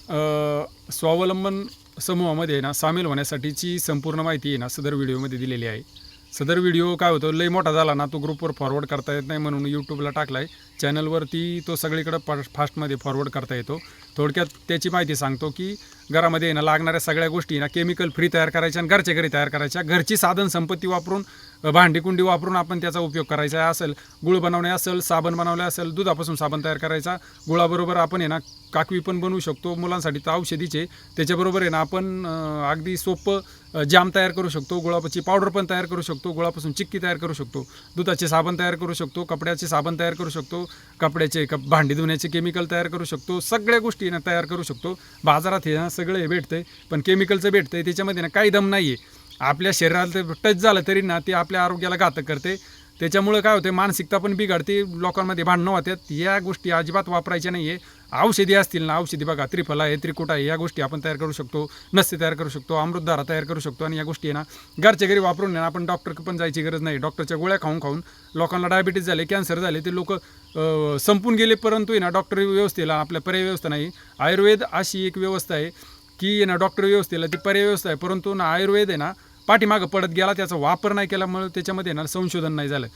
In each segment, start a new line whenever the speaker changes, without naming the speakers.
स्वावलंबन समूहामध्ये आहे ना सामील होण्यासाठीची संपूर्ण माहिती आहे ना सदर व्हिडिओमध्ये दिलेली आहे. सदर व्हिडिओ काय होतो लई मोठा झाला ना तो ग्रुपवर फॉरवर्ड करता येत नाही म्हणून यूट्यूबला टाकला आहे. चॅनलवरती तो सगळीकडं फास्टमध्ये फॉरवर्ड करता येतो. थोडक्यात त्याची माहिती सांगतो की घरामध्ये ना लागणाऱ्या सगळ्या गोष्टी ना केमिकल फ्री तयार करायच्या आणि घरच्या घरी तयार करायच्या. घरची साधन संपत्ती वापरून भांडीकुंडी वापरून आपण त्याचा उपयोग करायचा असेल. गुळ बनवणे असेल, साबण बनवले असेल, दुधापासून साबण तयार करायचा. गुळाबरोबर आपण आहे ना काकवी पण बनवू शकतो. मुलांसाठी तर औषधीचे त्याच्याबरोबर आहे ना आपण अगदी सोपं जाम तयार करू शकतो. गुळाची पावडर पण तयार करू शकतो. गुळापासून चिक्की तयार करू शकतो. दुधाचे साबण तयार करू शकतो. कपड्याचे साबण तयार करू शकतो. कपड्याचे भांडी धुण्याचे केमिकल तयार करू शकतो. सगळ्या गोष्टी ना तयार करू शकतो. बाजारात हे ना सगळं हे भेटतंय पण केमिकलचं भेटतंय त्याच्यामध्ये ना काही दम नाही आहे. आपल्या शरीराला टच झालं तरी ना ते आपल्या आरोग्याला घातक करते. त्याच्यामुळे काय होते मानसिकता पण बिघडते. लोकांमध्ये भांडणं होतात. या गोष्टी अजिबात वापरायच्या नाही आहे. औषधी असतील ना औषधी बघा त्रिफला आहे, त्रिकुटा आहे, या गोष्टी आपण तयार करू शकतो. नस्य तयार करू शकतो. अमृतधारा तयार करू शकतो. आणि या गोष्टी आहे ना घरच्या घरी वापरून ना आपण डॉक्टरकडे पण जायची गरज नाही. डॉक्टरच्या गोळ्या खाऊन खाऊन लोकांना डायबिटीज झाले, कॅन्सर झाले, ते लोक संपून गेले. परंतु आहे ना डॉक्टर व्यवस्थेला आपल्या पर्याय व्यवस्था नाही. आयुर्वेद अशी एक व्यवस्था आहे की ना डॉक्टर व्यवस्थेला ती पर्याय व्यवस्था आहे. परंतु ना आयुर्वेद आहे ना पाठीमागं पडत गेला. त्याचा वापर नाही केल्यामुळे त्याच्यामध्ये ना संशोधन नाही झालं.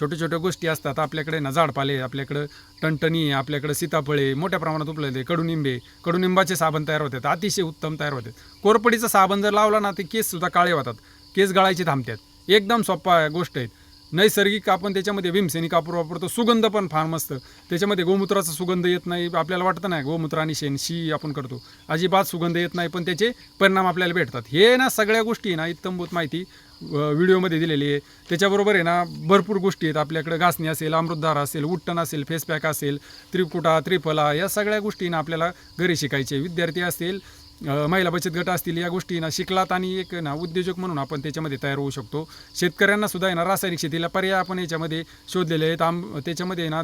छोट्या छोट्या गोष्टी असतात आपल्याकडे ना झाडपाले, आपल्याकडं टणटणी, आपल्याकडं सीताफळे मोठ्या प्रमाणात उपलब्ध आहे. कडुनिंबाचे साबण तयार होतात. अतिशय उत्तम तयार होतात. कोरपडीचं साबण जर लावला ना ते केससुद्धा काळे होतात. केस गळायचे थांबतात. एकदम सोपा गोष्ट आहे. नैसर्गिक आपण त्याच्यामध्ये भीमसेनी कापूर वापरतो. सुगंध पण फार मस्त. त्याच्यामध्ये गोमूत्राचा सुगंध येत नाही. आपल्याला वाटतं नाही गोमूत्र आणि शेण शी आपण करतो, अजिबात सुगंध येत नाही पण त्याचे परिणाम आपल्याला भेटतात. हे ना सगळ्या गोष्टी ना इत्तमभूत माहिती व्हिडिओमध्ये दिलेली आहे. त्याच्याबरोबर आहे ना भरपूर गोष्टी आहेत. आपल्याकडे घासणी असेल, अमृतधारा असेल, उट्टण असेल, फेस पॅक असेल, त्रिकुटा, त्रिफला, या सगळ्या गोष्टी ना आपल्याला घरी शिकायचे. विद्यार्थी असतील, महिला बचत गट असतील, या गोष्टी ना शिकलात आणि एक ना उद्योजक म्हणून आपण त्याच्यामध्ये तयार होऊ शकतो. शेतकऱ्यांना सुद्धा आहे ना रासायनिक शेतीला पर्याय आपण याच्यामध्ये शोधलेले आहेत. त्याच्यामध्ये ना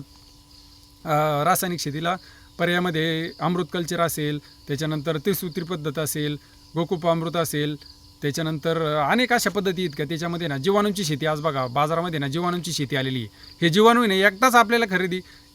रासायनिक शेतीला पर्यायामध्ये अमृत कल्चर असेल, त्याच्यानंतर त्रिसूत्री पद्धत असेल, गोकुपामृत असेल, त्याच्यानंतर अनेक अशा पद्धती आहेत का त्याच्यामध्ये ना जीवाणूंची शेती. आज बघा बाजारामध्ये ना जीवाणूंची शेती आलेली आहे. हे जीवाणू नाही एकदाच आपल्याला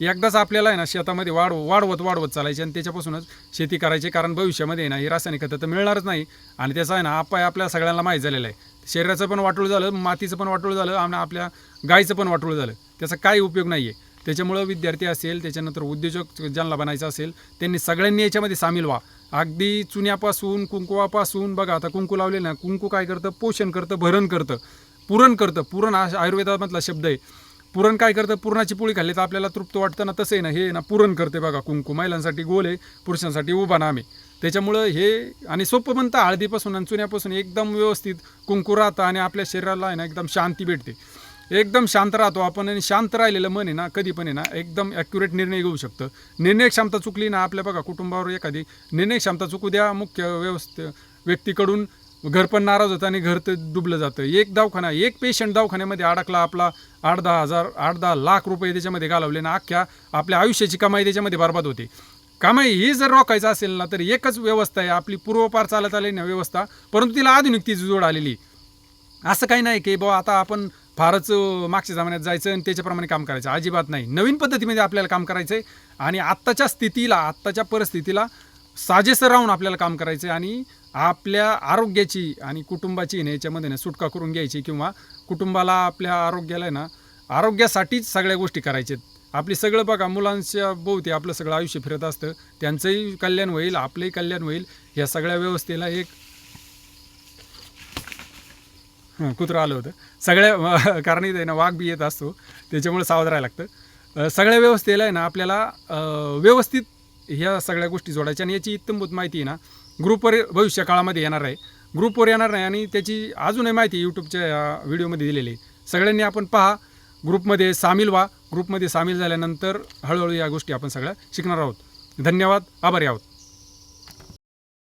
एकदाच आपल्याला आहे ना शेतामध्ये वाढवत चालायचे आणि त्याच्यापासूनच शेती करायची. कारण भविष्यामध्ये ना ही रासायनिक खतं तर मिळणारच नाही आणि त्याचा आहे ना आपल्या सगळ्यांना माहीत झालेलं आहे. शरीराचं पण वाटोळ झालं, मातीचं पण वाटोळ झालं आणि आपल्या गायचं पण वाटोळ झालं. त्याचा काही उपयोग नाही आहे. त्याच्यामुळं विद्यार्थी असेल, त्याच्यानंतर उद्योजक ज्यांना बनायचं असेल त्यांनी सगळ्यांनी याच्यामध्ये सामील व्हा. अगदी चुन्यापासून कुंकुवापासून बघा आता कुंकू लावले ना, कुंकू काय करतं, पोषण करतं, भरण करतं, पुरण करतं. पुरण हा आयुर्वेदामधला शब्द आहे. पुरण काय करतं, पुरणाची पोळी खाल्ली तर आपल्याला तृप्त वाटतं ना, तसं आहे ना हे ना पुरण करते बघा कुंकू. महिलांसाठी गोल आहे, पुरुषांसाठी उभा नाम आहे. त्याच्यामुळं हे आणि सोपं बनतं. हळदीपासून आणि चुन्यापासून एकदम व्यवस्थित कुंकू राहतं आणि आपल्या शरीराला आहे ना एकदम शांती भेटते. एकदम शांत राहतो आपण आणि शांत राहिलेलं मन आहे ना कधी पण आहे ना एकदम ॲक्युरेट निर्णय घेऊ शकतं. निर्णय क्षमता चुकली ना आपल्या बघा कुटुंबावर एखादी निर्णय क्षमता चुकू द्या मुख्य व्यक्तीकडून, घर पण नाराज होतं आणि घर तर डुबलं जातं. एक पेशंट दवाखान्यामध्ये अडकला, आपला 8-10 लाख रुपये त्याच्यामध्ये घालवले ना अख्ख्या आपल्या आयुष्याची कमाई त्याच्यामध्ये बरबाद होते. कमाई ही जर रोखायचं असेल ना तर एकच व्यवस्था आहे आपली पूर्वपार चालत आलेली ना व्यवस्था, परंतु तिला आधुनिकतेची जोड आलेली. असं काही नाही की बाबा आता आपण फारच मागच्या जमान्यात जायचं आणि त्याच्याप्रमाणे काम करायचं. अजिबात नाही. नवीन पद्धतीमध्ये आपल्याला काम करायचं आहे आणि आत्ताच्या परिस्थितीला साजेसं राहून आपल्याला काम करायचं आहे आणि आपल्या आरोग्याची आणि कुटुंबाची याच्यामध्ये ना सुटका करून घ्यायची किंवा कुटुंबाला आपल्या आरोग्याला ना आरोग्यासाठीच सगळ्या गोष्टी करायच्या आहेत. आपली सगळं बघा मुलांच्या भोवती आपलं सगळं आयुष्य फिरत असतं. त्यांचंही कल्याण होईल, आपलंही कल्याण होईल. ह्या सगळ्या व्यवस्थेला एक कुत्रं आलं होतं सगळ्या कारण इथे ना वाघ बी येत असतो त्याच्यामुळे सावध राहायला लागतं. सगळ्या व्यवस्थेला आहे ना आपल्याला व्यवस्थित ह्या सगळ्या गोष्टी जोडायच्या आणि याची इत्तमभूत माहिती आहे ना ग्रुपवर भविष्य काळामध्ये येणार आहे. ग्रुपवर येणार नाही आणि त्याची अजूनही माहिती यूट्यूबच्या व्हिडिओमध्ये दिलेली आहे. सगळ्यांनी आपण पहा, ग्रुपमध्ये सामील व्हा. ग्रुपमध्ये सामील झाल्यानंतर हळूहळू या गोष्टी आपण सगळ्या शिकणार आहोत. धन्यवाद, आभारी आहोत.